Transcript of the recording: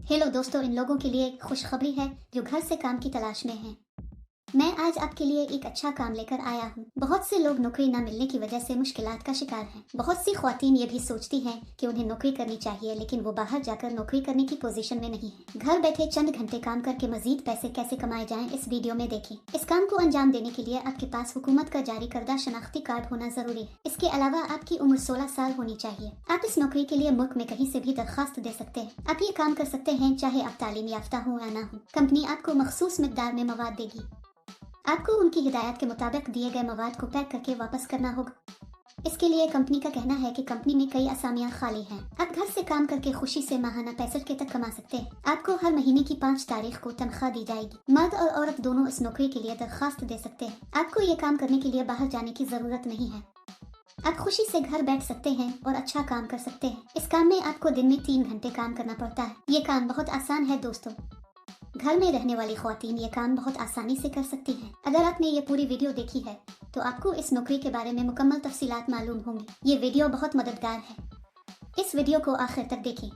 Hello दोस्तों, इन लोगों के लिए एक खुशखबरी है जो घर से काम की तलाश में हैं। मैं आज आपके लिए एक अच्छा काम लेकर आया हूँ। बहुत से लोग नौकरी न मिलने की वजह से मुश्किलात का शिकार हैं। बहुत सी ख्वातीन ये भी सोचती हैं कि उन्हें नौकरी करनी चाहिए, लेकिन वो बाहर जाकर नौकरी करने की पोजीशन में नहीं है। घर बैठे चंद घंटे काम करके मजीद पैसे कैसे कमाए जाएं, इस वीडियो में देखें। इस काम को अंजाम देने के लिए आपके पास हुकूमत का जारी करदा शनाख्ती कार्ड होना जरूरी है। इसके अलावा आपकी उम्र 16 साल होनी चाहिए। आप इस नौकरी के लिए मुल्क में कहीं से भी दरखास्त दे सकते हैं। आप ये काम कर सकते हैं चाहे आप तालीम याफ्ता हो या ना हो। कंपनी आपको मखसूस मिकदार में मवाद देगी। आपको उनकी हिदायत के मुताबिक दिए गए मवाद को पैक करके वापस करना होगा। इसके लिए कंपनी का कहना है कि कंपनी में कई असामियां खाली हैं। आप घर से काम करके खुशी से माहाना 65 तक कमा सकते हैं। आपको हर महीने की 5 तारीख को तनख्वाह दी जाएगी। मर्द और औरत दोनों इस नौकरी के लिए दरखास्त दे सकते हैं। आपको ये काम करने के लिए बाहर जाने की जरूरत नहीं है। आप खुशी से घर बैठ सकते हैं और अच्छा काम कर सकते हैं। इस काम में आपको दिन में 3 घंटे काम करना पड़ता है। ये काम बहुत आसान है दोस्तों। घर में रहने वाली ख्वातीन ये काम बहुत आसानी से कर सकती हैं। अगर आपने ये पूरी वीडियो देखी है तो आपको इस नौकरी के बारे में मुकम्मल तफसीलात मालूम होंगी। ये वीडियो बहुत मददगार है। इस वीडियो को आखिर तक देखें।